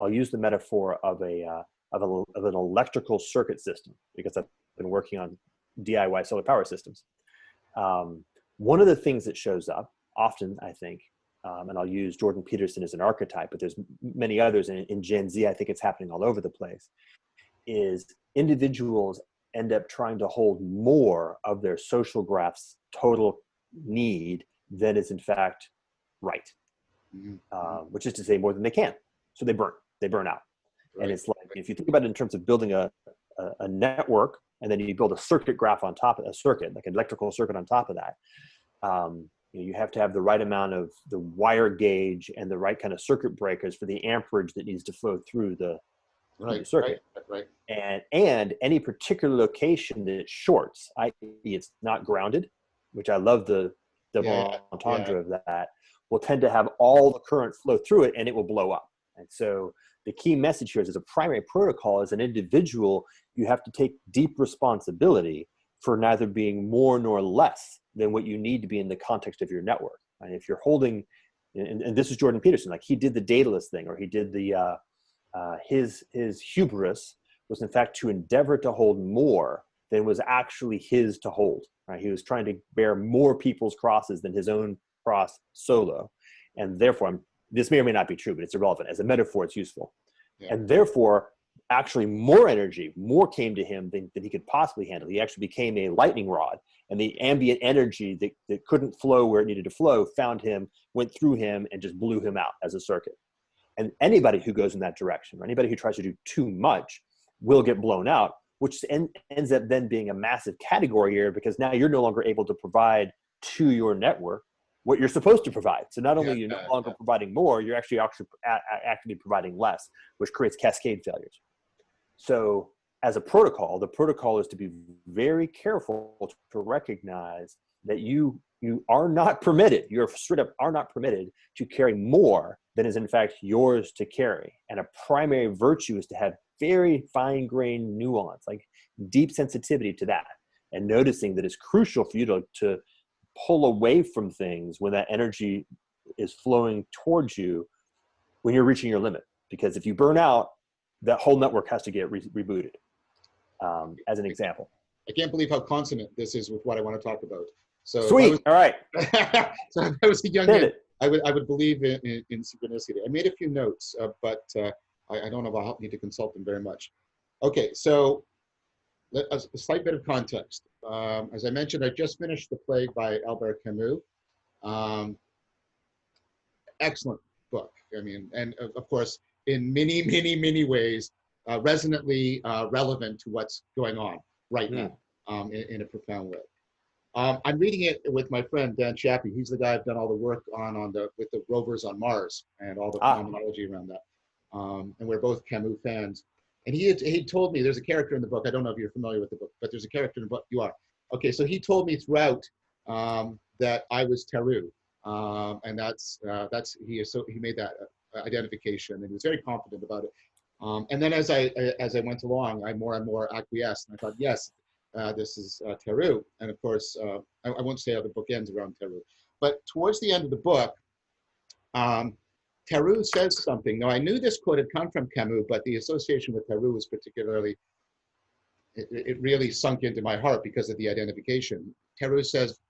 I'll use the metaphor of an electrical circuit system, because I've been working on DIY solar power systems. One of the things that shows up often, I think, and I'll use Jordan Peterson as an archetype, but there's many others in Gen Z, I think it's happening all over the place, is individuals end up trying to hold more of their social graph's total need than is in fact right. Which is to say more than they can. So they burn out. Right. And it's like, if you think about it in terms of building a network, and then you build a circuit graph on top of a circuit, like an electrical circuit on top of that, you have to have the right amount of the wire gauge and the right kind of circuit breakers for the amperage that needs to flow through the circuit. Right. And any particular location that it shorts, i.e. it's not grounded, which I love the entendre of that, will tend to have all the current flow through it, and it will blow up. And so the key message here is, as a primary protocol, as an individual, you have to take deep responsibility for neither being more nor less than what you need to be in the context of your network. And if you're holding, and this is Jordan Peterson, like he did the dataless thing, or he did the, his hubris was in fact to endeavor to hold more than was actually his to hold, right? He was trying to bear more people's crosses than his own cross solo. And therefore, this may or may not be true, but it's irrelevant. As a metaphor, it's useful. Yeah. And therefore, actually more energy, more came to him than he could possibly handle. He actually became a lightning rod, and the ambient energy that couldn't flow where it needed to flow found him, went through him, and just blew him out as a circuit. And anybody who goes in that direction, or anybody who tries to do too much, will get blown out, which ends up then being a massive category error, because now you're no longer able to provide to your network what you're supposed to provide. So not only are you no longer providing more, you're actually providing less, which creates cascade failures. So as a protocol, the protocol is to be very careful to recognize that you are not permitted, you're straight up are not permitted to carry more than is in fact yours to carry. And a primary virtue is to have very fine-grained nuance, like deep sensitivity to that, and noticing that it's crucial for you to pull away from things when that energy is flowing towards you when you're reaching your limit. Because if you burn out, that whole network has to get rebooted, as an example. I can't believe how consonant this is with what I want to talk about. So sweet. All right. So if I was a young man, I would believe in synchronicity. I made a few notes, but I don't know if I'll need to consult them very much. Okay, so a slight bit of context. As I mentioned, I just finished The Plague by Albert Camus. Excellent book. I mean, and of course, in many, many, many ways, resonantly relevant to what's going on right now in a profound way. I'm reading it with my friend Dan Chappie. He's the guy I've done all the work with the rovers on Mars and all the phenomenology around that. And we're both Camus fans. And he told me, there's a character in the book, I don't know if you're familiar with the book, but there's a character in the book, you are. Okay, so he told me throughout that I was Teru. And he made that identification, and he was very confident about it. And then as I went along, I more and more acquiesced, and I thought, yes, this is Teru. And of course, I won't say how the book ends around Teru. But towards the end of the book, Teru says something. Now, I knew this quote had come from Camus, but the association with Teru was particularly, it really sunk into my heart because of the identification. Teru says,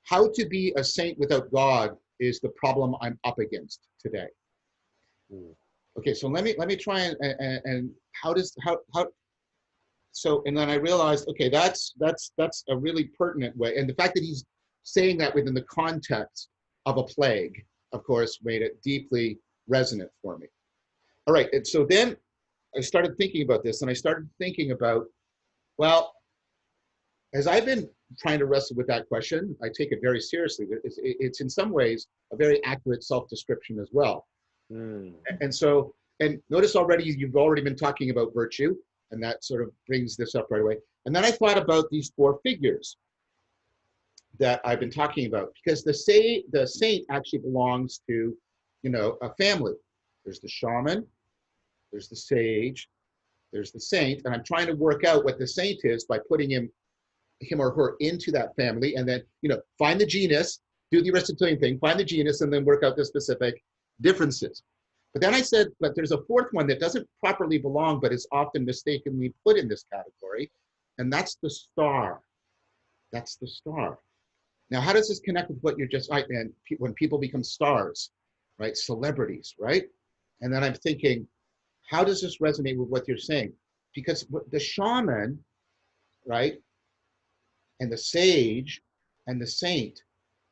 how to be a saint without God is the problem I'm up against today. Okay, so let me try and so, and then I realized, okay, that's a really pertinent way. And the fact that he's saying that within the context of a plague, of course, made it deeply resonant for me. All right, and so then I started thinking about this, and I started thinking about, well, as I've been trying to wrestle with that question, I take it very seriously. It's in some ways a very accurate self-description as well. And so, and notice already, you've already been talking about virtue, and that sort of brings this up right away. And then I thought about these four figures that I've been talking about, because the saint actually belongs to, a family. There's the shaman, there's the sage, there's the saint, and I'm trying to work out what the saint is by putting him or her into that family, and then, find the genus, do the Aristotelian thing, find the genus, and then work out the specific differences. But then I said, but there's a fourth one that doesn't properly belong, but is often mistakenly put in this category, and that's the star. That's the star. Now, how does this connect with what you're just, right, man, when people become stars, right, celebrities, right? And then I'm thinking, how does this resonate with what you're saying? Because the shaman, right, and the sage and the saint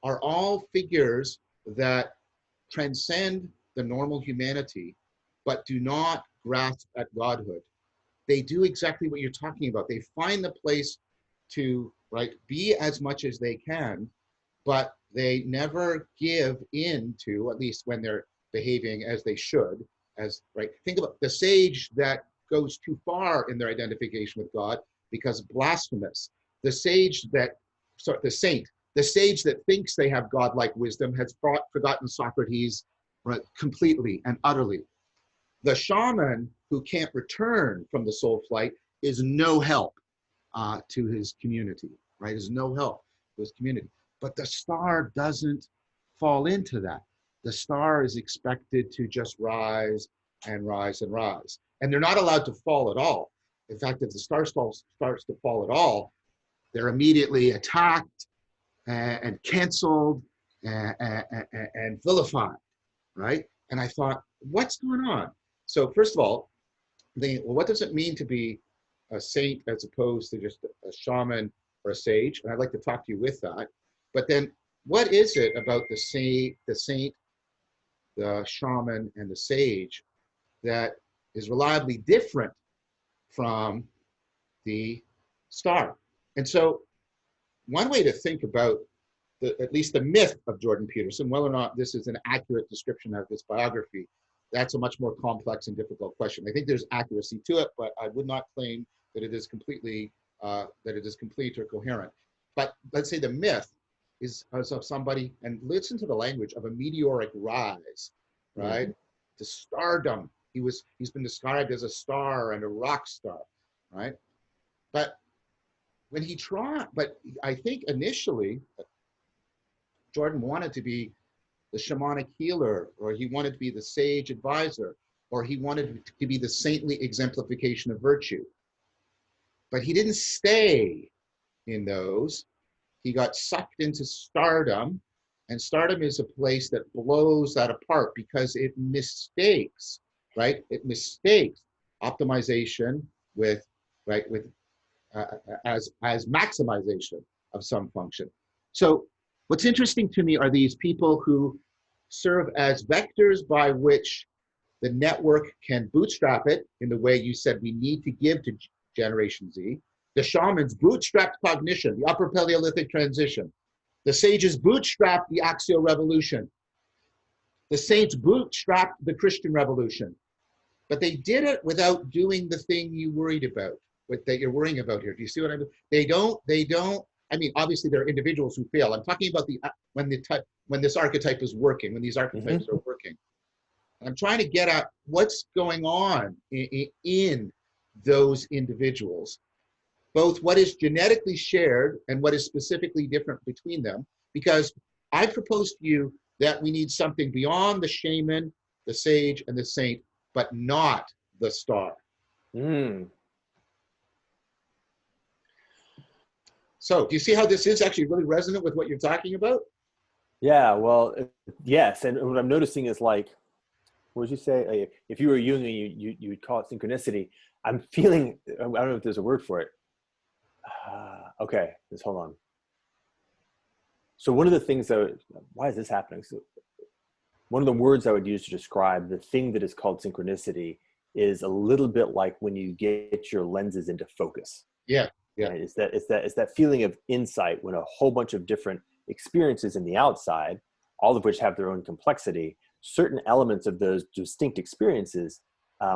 are all figures that transcend the normal humanity, but do not grasp at godhood. They do exactly what you're talking about. They find the place to, right, be as much as they can, but they never give in to, at least when they're behaving as they should, as, right, think about the sage that goes too far in their identification with God because blasphemous. The sage that, sorry, the saint, the sage that thinks they have godlike wisdom has forgotten Socrates, right, completely and utterly. The shaman who can't return from the soul flight is no help to his community, right? Is no help to his community. But the star doesn't fall into that. The star is expected to just rise and rise and rise. And they're not allowed to fall at all. In fact, if the star starts to fall at all, they're immediately attacked and canceled and vilified, right? And I thought, what's going on? So first of all, well, what does it mean to be a saint as opposed to just a shaman or a sage? And I'd like to talk to you with that. But then what is it about the saint, the shaman, and the sage that is reliably different from the star? And so one way to think about at least the myth of Jordan Peterson, whether or not this is an accurate description of his biography, that's a much more complex and difficult question. I think there's accuracy to it, but I would not claim that it is complete or coherent. But let's say the myth is of somebody, and listen to the language, of a meteoric rise, right? Mm-hmm. To stardom. He's been described as a star and a rock star, right? But when he tried, but I think initially Jordan wanted to be the shamanic healer, or he wanted to be the sage advisor, or he wanted to be the saintly exemplification of virtue. But he didn't stay in those. He got sucked into stardom, and stardom is a place that blows that apart because it mistakes, right? It mistakes optimization with, right, with as maximization of some function. So what's interesting to me are these people who serve as vectors by which the network can bootstrap it in the way you said we need to give to Generation Z. The shamans bootstrapped cognition, the upper Paleolithic transition. The sages bootstrapped the Axial Revolution. The saints bootstrapped the Christian Revolution. But they did it without doing the thing you worried about, that you're worrying about here. Do you see what I mean? They don't, I mean, obviously there are individuals who fail. I'm talking about when this archetype is working, when these archetypes are working. I'm trying to get at what's going on in those individuals, both what is genetically shared and what is specifically different between them, because I propose to you that we need something beyond the shaman, the sage, and the saint, but not the star. So do you see how this is actually really resonant with what you're talking about? Yeah, well, yes. And what I'm noticing is, like, what did you say? If you were Jungian, you would call it synchronicity. I'm feeling, I don't know if there's a word for it. Okay, just hold on. So one of the things why is this happening? So one of the words I would use to describe the thing that is called synchronicity is a little bit like when you get your lenses into focus. Yeah. Yeah. Right? It's that feeling of insight when a whole bunch of different experiences in the outside, all of which have their own complexity, certain elements of those distinct experiences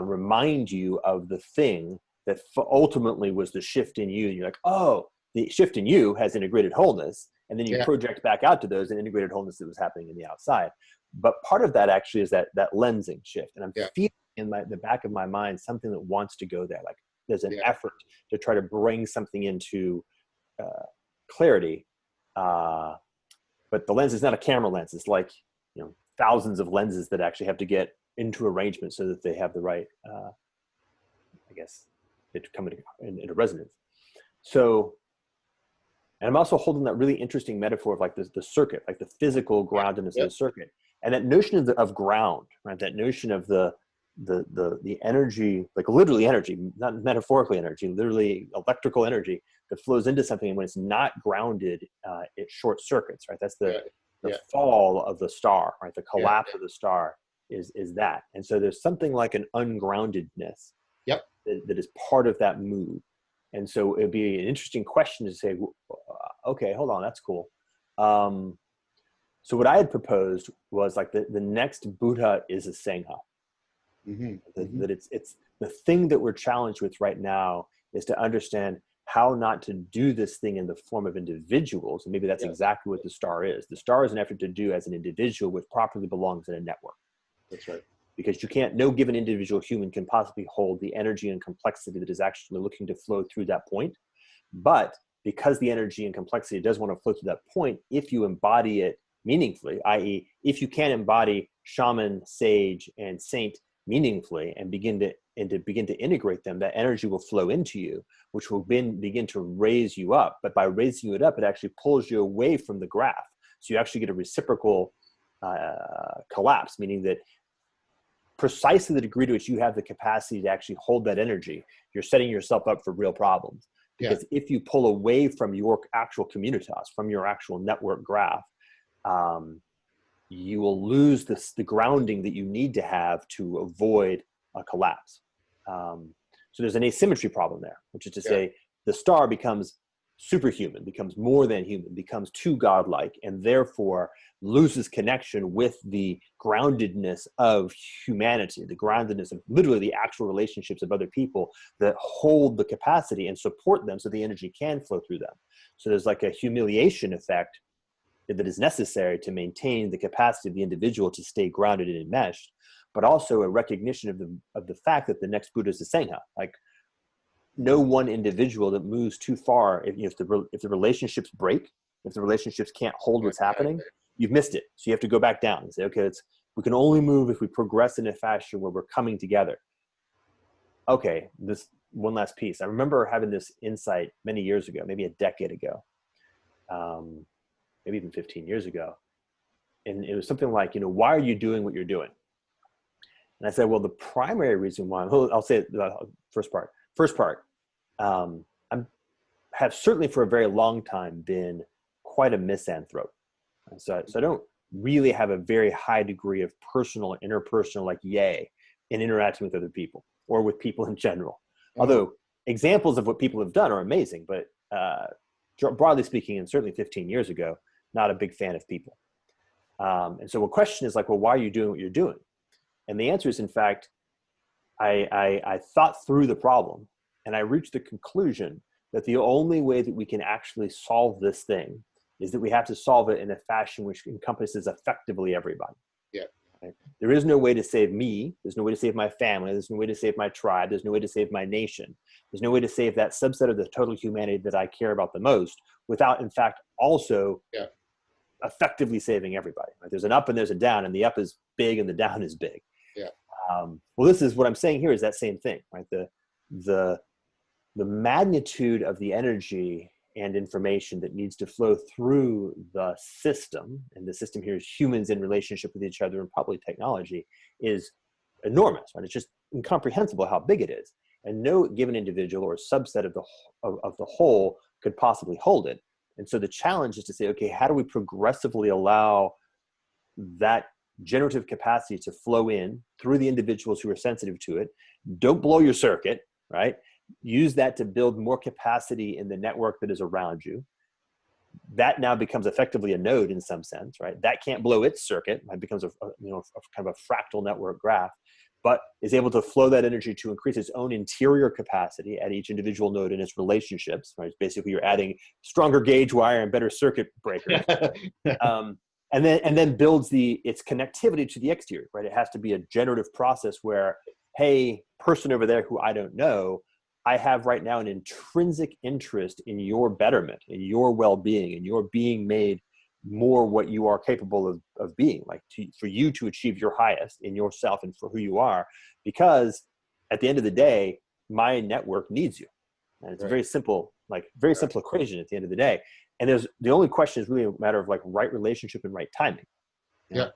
remind you of the thing that ultimately was the shift in you. And you're like, oh, the shift in you has integrated wholeness. And then you project back out to those and integrated wholeness that was happening in the outside. But part of that actually is that lensing shift. And I'm feeling in the back of my mind something that wants to go there. Like there's an effort to try to bring something into clarity. But the lens is not a camera lens. It's like, thousands of lenses that actually have to get into arrangement so that they have the right, I guess, it come into resonance. So, and I'm also holding that really interesting metaphor of like the circuit, like the physical groundedness of the circuit, and that notion of ground, right? That notion of the energy, like literally energy, not metaphorically energy, literally electrical energy that flows into something, and when it's not grounded, it short circuits, right? That's the fall of the star, right? The collapse of the star is that. And so there's something like an ungroundedness that is part of that move. And so it'd be an interesting question to say, okay, hold on, that's cool. So what I had proposed was like the next Buddha is a Sangha. That it's the thing that we're challenged with right now is to understand how not to do this thing in the form of individuals. And maybe that's exactly what the star is. The star is an effort to do as an individual what properly belongs in a network. That's right. Because you can't, no given individual human can possibly hold the energy and complexity that is actually looking to flow through that point. But because the energy and complexity does want to flow through that point, if you embody it meaningfully, i.e., if you can embody shaman, sage, and saint meaningfully and begin to integrate them, that energy will flow into you, which will begin to raise you up. But by raising it up, it actually pulls you away from the graph. So you actually get a reciprocal collapse, meaning that precisely the degree to which you have the capacity to actually hold that energy, you're setting yourself up for real problems. Because if you pull away from your actual communitas, from your actual network graph, you will lose the grounding that you need to have to avoid a collapse. So there's an asymmetry problem there, which is to say the star becomes superhuman, becomes more than human, becomes too godlike, and therefore loses connection with the groundedness of humanity, the groundedness of literally the actual relationships of other people that hold the capacity and support them so the energy can flow through them. So there's like a humiliation effect that is necessary to maintain the capacity of the individual to stay grounded and enmeshed, but also a recognition of the fact that the next Buddha is the Sangha. Like, no one individual that moves too far, if the relationships break, if the relationships can't hold what's happening, you've missed it. So you have to go back down and say, okay, we can only move if we progress in a fashion where we're coming together. Okay, this one last piece. I remember having this insight many years ago, maybe a decade ago, maybe even 15 years ago. And it was something like, why are you doing what you're doing? And I said, well, the primary reason why, I'll say the first part. I have certainly for a very long time been quite a misanthrope. So I don't really have a very high degree of personal, interpersonal, in interacting with other people or with people in general. Although examples of what people have done are amazing, but broadly speaking, and certainly 15 years ago, not a big fan of people. And so a question is like, well, why are you doing what you're doing? And the answer is, in fact, I thought through the problem and I reached the conclusion that the only way that we can actually solve this thing is that we have to solve it in a fashion which encompasses effectively everybody. Yeah. Right? There is no way to save me. There's no way to save my family. There's no way to save my tribe. There's no way to save my nation. There's no way to save that subset of the total humanity that I care about the most without, in fact, also effectively saving everybody. Right? There's an up and there's a down, and the up is big and the down is big. Yeah. Well, this is what I'm saying here is that same thing, right? The magnitude of the energy and information that needs to flow through the system, and the system here is humans in relationship with each other and probably technology, is enormous, right? It's just incomprehensible how big it is. And no given individual or subset of the whole could possibly hold it. And so the challenge is to say, okay, how do we progressively allow that generative capacity to flow in through the individuals who are sensitive to it? Don't blow your circuit, right? Use that to build more capacity in the network that is around you. That now becomes effectively a node in some sense, right? That can't blow its circuit. It becomes a kind of a fractal network graph, but is able to flow that energy to increase its own interior capacity at each individual node in its relationships, right? Basically, you're adding stronger gauge wire and better circuit breakers. And then builds its connectivity to the exterior, right? It has to be a generative process where, hey, person over there who I don't know, I have right now an intrinsic interest in your betterment, in your well-being, in your being made more what you are capable of being, like for you to achieve your highest in yourself and for who you are, because at the end of the day, my network needs you. And it's a very simple, simple equation at the end of the day. And the only question is really a matter of like right relationship and right timing. You know?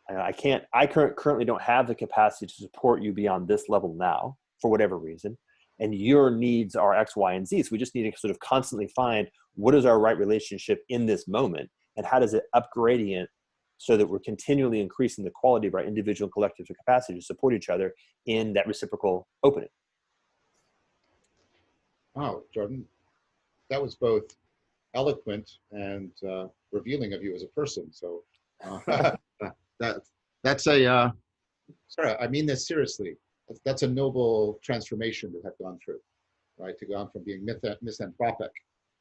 I currently don't have the capacity to support you beyond this level now for whatever reason. And your needs are X, Y, and Z. So we just need to sort of constantly find what is our right relationship in this moment, and how does it upgradient so that we're continually increasing the quality of our individual and collective capacity to support each other in that reciprocal opening. Wow, Jordan, that was both eloquent and revealing of you as a person. So that's a, sorry, I mean this seriously. That's a noble transformation to have gone through, right? To go on from being misanthropic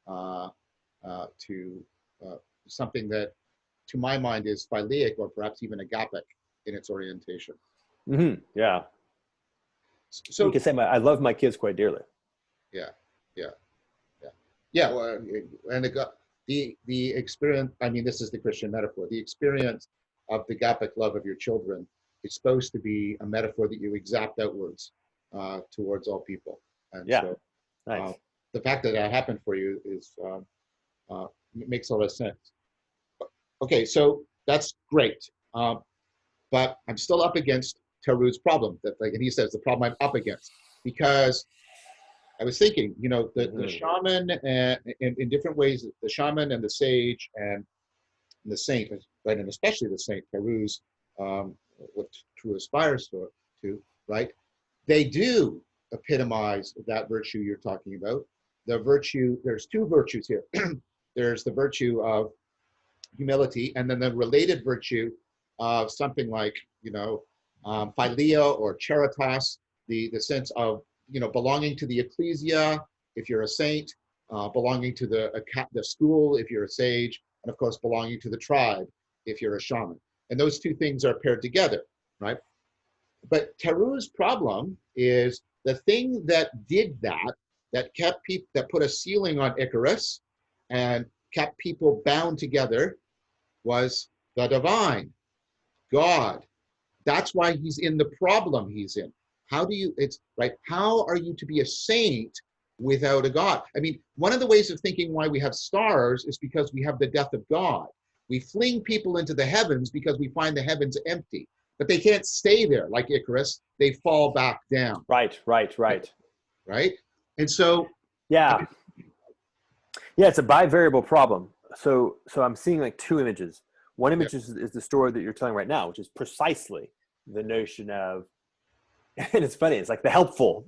to something that, to my mind, is phileic or perhaps even agapic in its orientation. Mm-hmm. Yeah. So you can say I love my kids quite dearly. Yeah. Well, and the experience. I mean, this is the Christian metaphor. The experience of the agapic love of your children is supposed to be a metaphor that you exact outwards towards all people. And so, nice. The fact that that happened for you is makes a lot of sense. Okay, so that's great, but I'm still up against Teru's problem. And he says the problem I'm up against, because I was thinking, the shaman, in different ways, the shaman and the sage and the saint, right, and especially the saint, Teru's, what Teru aspires to, right? They do epitomize that virtue you're talking about. The virtue, there's two virtues here. There's the virtue of humility, and then the related virtue of something like, philia or charitas, the sense of, belonging to the ecclesia, if you're a saint, belonging to the school, if you're a sage, and of course, belonging to the tribe, if you're a shaman. And those two things are paired together, right? But Teru's problem is the thing that did that kept people, that put a ceiling on Icarus and kept people bound together, was the divine, God. That's why he's in the problem he's in. How are you to be a saint without a God? I mean, one of the ways of thinking why we have stars is because we have the death of God. We fling people into the heavens because we find the heavens empty, but they can't stay there like Icarus. They fall back down. Right. Right? And so... Yeah, it's a bivariable problem. So I'm seeing like two images. One image is the story that you're telling right now, which is precisely the notion of, and it's funny, it's like the helpful,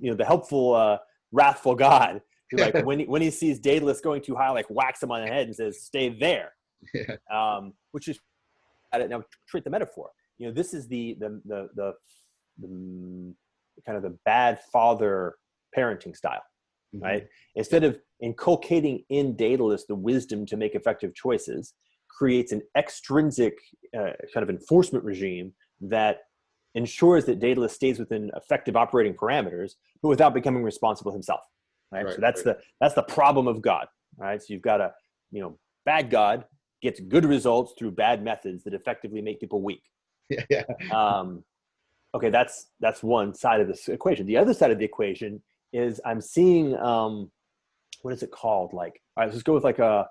wrathful God, who like when he sees Daedalus going too high, like whacks him on the head and says, "Stay there." Which is, now treat the metaphor. This is the kind of the bad father parenting style, right? Instead of inculcating in Daedalus the wisdom to make effective choices, creates an extrinsic kind of enforcement regime that ensures that Daedalus stays within effective operating parameters, but without becoming responsible himself. Right. So that's the problem of God. Right. So you've got a bad God gets good results through bad methods that effectively make people weak. Okay, that's one side of this equation. The other side of the equation is I'm seeing what is it called? Like, all right, let's go with like an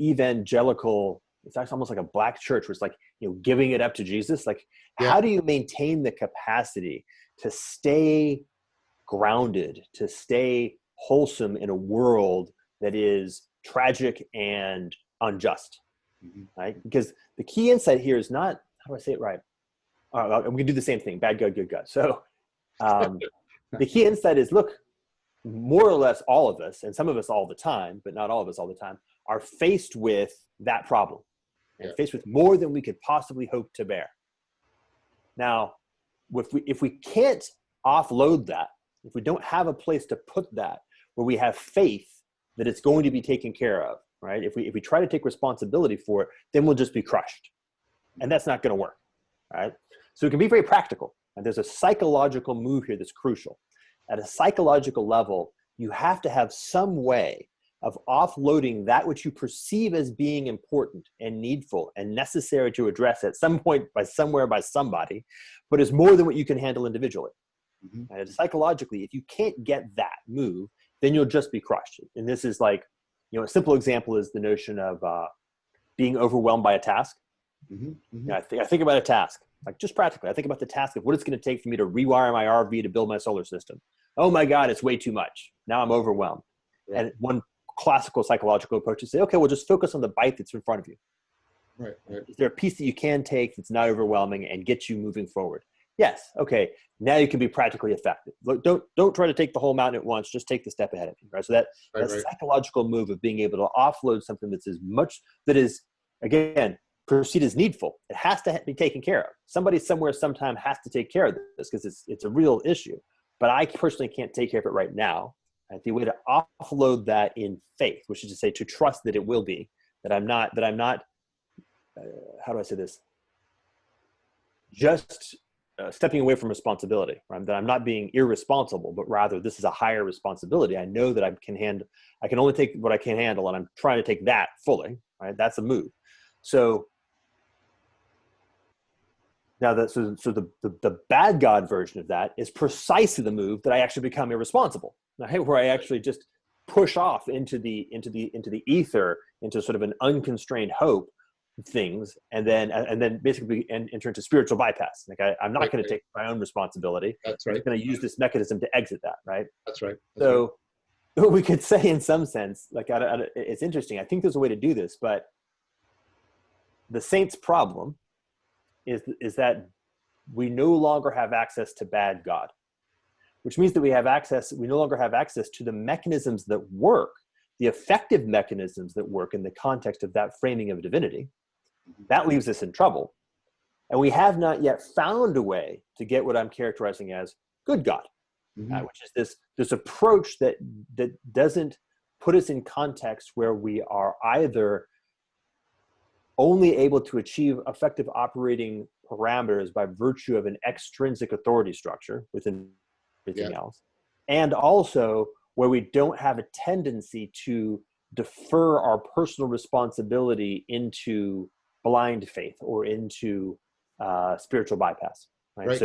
evangelical. It's actually almost like a black church where it's like, giving it up to Jesus. Like, how do you maintain the capacity to stay grounded, to stay wholesome in a world that is tragic and unjust, right? Because the key insight here is not, how do I say it right? I'm going to do the same thing, bad God, good God. So the key insight is, look, more or less all of us, and some of us all the time, but not all of us all the time, are faced with that problem and faced with more than we could possibly hope to bear. Now, if we can't offload that, if we don't have a place to put that where we have faith that it's going to be taken care of, right? If we try to take responsibility for it, then we'll just be crushed. And that's not going to work, right? So it can be very practical. And there's a psychological move here that's crucial. At a psychological level, you have to have some way of offloading that which you perceive as being important and needful and necessary to address at some point by somewhere by somebody, but is more than what you can handle individually. Mm-hmm. And psychologically, if you can't get that move, then you'll just be crushed. And this is like, a simple example is the notion of being overwhelmed by a task. Mm-hmm. Mm-hmm. I think about a task, like just practically. I think about the task of what it's going to take for me to rewire my RV to build my solar system. Oh my God, it's way too much. Now I'm overwhelmed. Right. And one classical psychological approach is say, okay, well, just focus on the bite that's in front of you. Right, right. Is there a piece that you can take that's not overwhelming and get you moving forward? Yes. Okay. Now you can be practically effective. Look, don't try to take the whole mountain at once. Just take the step ahead of you. Right. So that psychological move of being able to offload something that's that is, again, perceived as needful. It has to be taken care of. Somebody somewhere sometime has to take care of this because it's a real issue. But I personally can't take care of it right now. And the way to offload that in faith, which is to say, to trust that it will be, that I'm not, how do I say this? Just stepping away from responsibility, right? That I'm not being irresponsible, but rather this is a higher responsibility. I know that I can only take what I can handle, and I'm trying to take that fully, right? That's a move. So now the bad God version of that is precisely the move that I actually become irresponsible, right? Where I actually just push off into the ether, into sort of an unconstrained hope things, and then basically enter into spiritual bypass. Like I'm not going to take my own responsibility. That's right. I'm going to use this mechanism to exit that, right? That's right. So we could say in some sense, like it's interesting. I think there's a way to do this, but the saint's problem is that we no longer have access to bad God, which means that we no longer have access to the mechanisms that work, the effective mechanisms that work in the context of that framing of divinity. That leaves us in trouble. And we have not yet found a way to get what I'm characterizing as good God, which is this approach that doesn't put us in context where we are either only able to achieve effective operating parameters by virtue of an extrinsic authority structure within everything else, and also where we don't have a tendency to defer our personal responsibility into blind faith or into spiritual bypass. Right?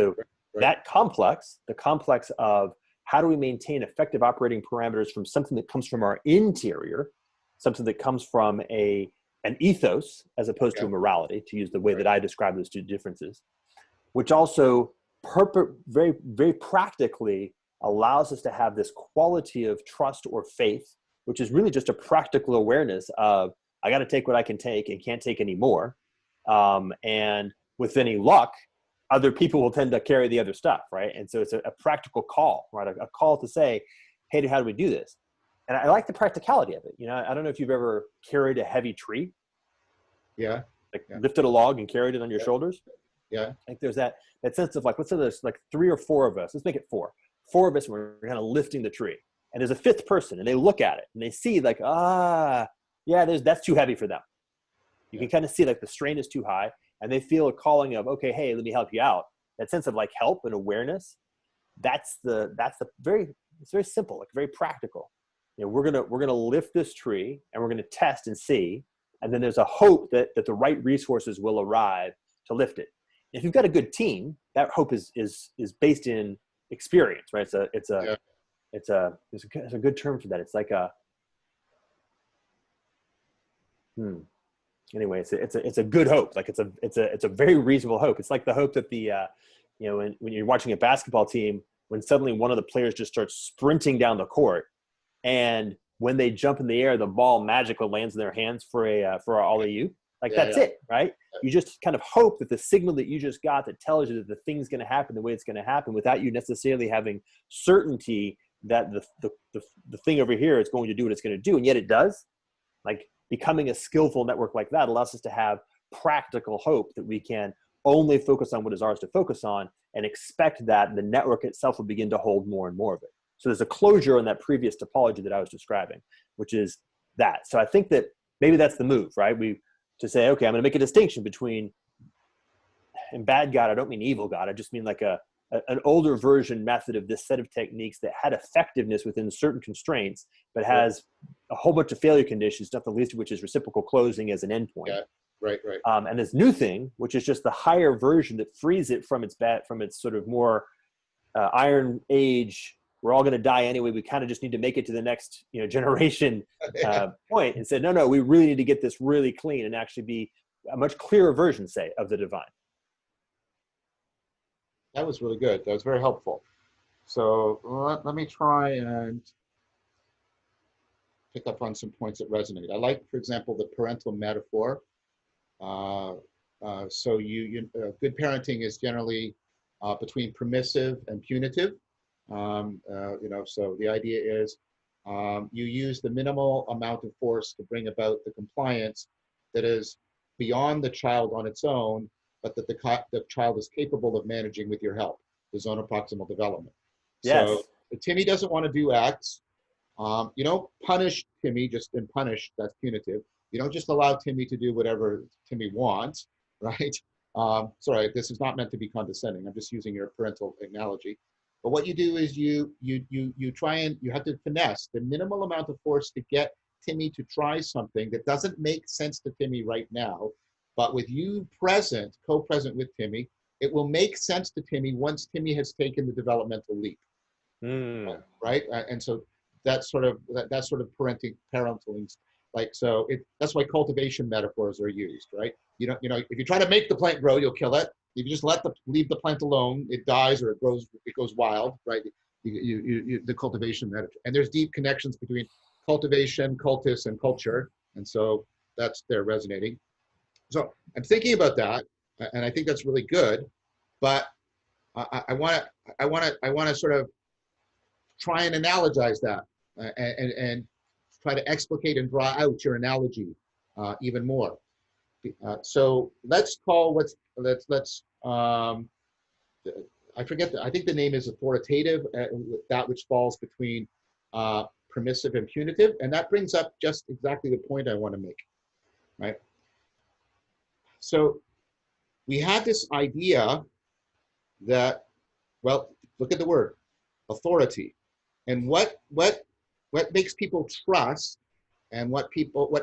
That complex, the complex of how do we maintain effective operating parameters from something that comes from our interior, something that comes from an ethos as opposed to a morality, to use the way that I describe those two differences, which also very, very practically allows us to have this quality of trust or faith, which is really just a practical awareness of, I got to take what I can take and can't take any more. And with any luck, other people will tend to carry the other stuff, right? And so it's a practical call, right? A call to say, hey, how do we do this? And I like the practicality of it. I don't know if you've ever carried a heavy tree. Yeah. Lifted a log and carried it on your shoulders. Yeah. Like there's that sense of like, let's say there's like 3 or 4 of us. Let's make it 4. 4 of us, we're kind of lifting the tree. And there's a 5th person, and they look at it and they see like, that's too heavy for them. You can kind of see like the strain is too high, and they feel a calling of, okay, hey, let me help you out. That sense of like help and awareness. It's very simple, like very practical. We're gonna lift this tree and we're gonna test and see, and then there's a hope that the right resources will arrive to lift it. If you've got a good team, that hope is based in experience, right? It's a good term for that. It's like anyway, it's a good hope. Like it's a very reasonable hope. It's like the hope that when you're watching a basketball team, when suddenly one of the players just starts sprinting down the court, and when they jump in the air, the ball magically lands in their hands for an alley-oop. Like that's it, right? You just kind of hope that the signal that you just got that tells you that the thing's going to happen the way it's going to happen, without you necessarily having certainty that the thing over here is going to do what it's going to do, and yet it does. Like becoming a skillful network like that allows us to have practical hope that we can only focus on what is ours to focus on, and expect that the network itself will begin to hold more and more of it. So there's a closure on that previous topology that I was describing, which is that. So I think that maybe that's the move, right? To say, okay, I'm going to make a distinction between, and bad God, I don't mean evil God. I just mean like an older version method of this set of techniques that had effectiveness within certain constraints, but has a whole bunch of failure conditions, not the least of which is reciprocal closing as an endpoint. Yeah, right. And this new thing, which is just the higher version that frees it from its sort of more Iron Age, we're all going to die anyway, we kind of just need to make it to the next generation point, and said, no, we really need to get this really clean and actually be a much clearer version, say, of the divine. That was really good. That was very helpful. So let me try and pick up on some points that resonate. I like, for example, the parental metaphor. So good parenting is generally between permissive and punitive. So the idea is you use the minimal amount of force to bring about the compliance that is beyond the child on its own, but that the child is capable of managing with your help, the zone of proximal development. Yes. So if Timmy doesn't want to do X, you don't punish Timmy just in punish, that's punitive. You don't just allow Timmy to do whatever Timmy wants, right? Sorry, this is not meant to be condescending. I'm just using your parental analogy. But what you do is you have to finesse the minimal amount of force to get Timmy to try something that doesn't make sense to Timmy right now. But with you present, co-present with Timmy, it will make sense to Timmy once Timmy has taken the developmental leap, right? And so that's sort of parenting, like, so that's why cultivation metaphors are used, right? If you try to make the plant grow, you'll kill it. If you just leave the plant alone, it dies or it goes wild, right? The cultivation metaphor, and there's deep connections between cultivation, cultus, and culture, and so that's there resonating. So I'm thinking about that, and I think that's really good, but I want to sort of try and analogize that and try to explicate and draw out your analogy even more. So let's call I forget, I think the name is authoritative, that which falls between permissive and punitive, and that brings up just exactly the point I want to make, right? So we had this idea that, well, look at the word, authority, and what makes people trust, and what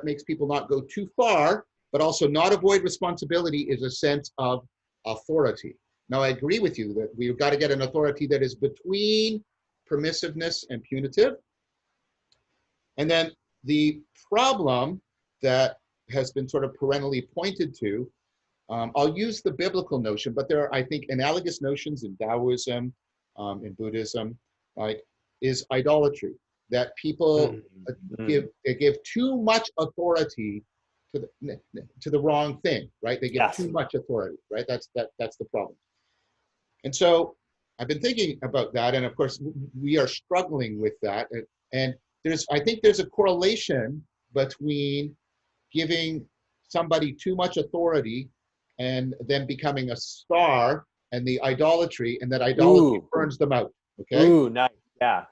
makes people not go too far, but also not avoid responsibility, is a sense of authority. Now, I agree with you that we've got to get an authority that is between permissiveness and punitive. And then the problem that has been sort of perennially pointed to, I'll use the biblical notion, but there are, I think, analogous notions in Taoism, in Buddhism, right, is idolatry, that people give too much authority to the wrong thing, right? They give too much authority, right? That's the problem. And so I've been thinking about that, and of course we are struggling with that. And I think there's a correlation between giving somebody too much authority and then becoming a star, and the idolatry, and that idolatry burns them out. Okay. Ooh, nice. Yeah.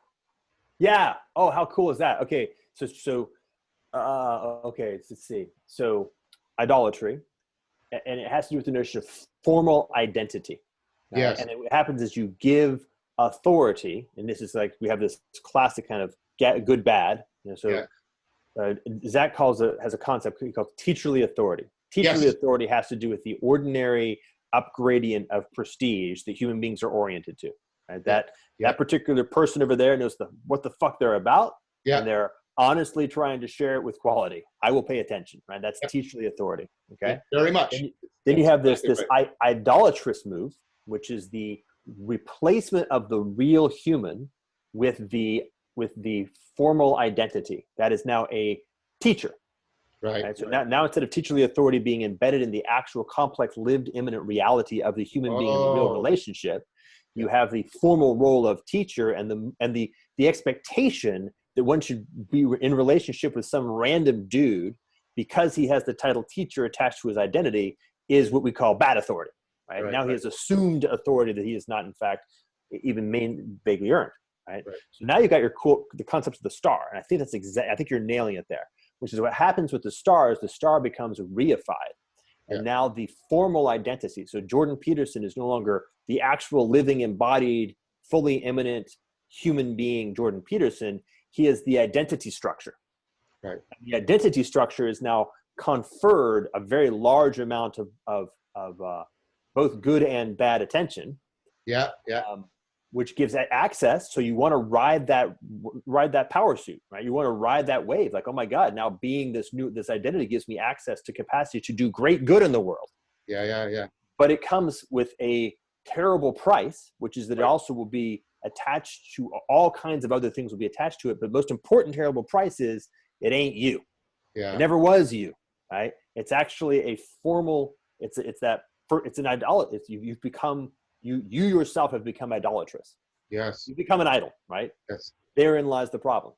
Yeah. Oh, how cool is that? Okay. Okay, let's see. So idolatry, and it has to do with the notion of formal identity. Yes. And what happens is you give authority, and this is like, we have this classic kind of good, bad. Zach has a concept called teacherly authority. Teacherly authority has to do with the ordinary upgradient of prestige that human beings are oriented to. Right? That particular person over there knows what the fuck they're about, and they're honestly trying to share it with quality. I will pay attention, right? That's teacherly authority. Okay. Yeah, very much. Then you have this idolatrous move, which is the replacement of the real human with the formal identity. That is now a teacher. Right. So now instead of teacherly authority being embedded in the actual complex lived immanent reality of the human being in the real relationship, you have the formal role of teacher and the expectation that one should be in relationship with some random dude because he has the title teacher attached to his identity is what we call bad authority. Right? Now he has assumed authority that he is not, in fact, even vaguely earned. Right? So now you've got the concept of the star, and I think I think you're nailing it there. Which is what happens with the star is the star becomes reified. And now the formal identity. So Jordan Peterson is no longer the actual living, embodied, fully immanent human being, Jordan Peterson. He is the identity structure. Right. And the identity structure is now conferred a very large amount of both good and bad attention. Which gives that access. So you want to ride that power suit, right? You want to ride that wave. Like, oh my God, now being this identity gives me access to capacity to do great good in the world. Yeah. But it comes with a terrible price, which is that it also will be attached to all kinds of other things will be attached to it. But the most important terrible price is it ain't you. Yeah. It never was you, right? It's actually a formal, it's an idolatry. You've become, you yourself have become idolatrous. Yes. You become an idol, right? Yes. Therein lies the problem.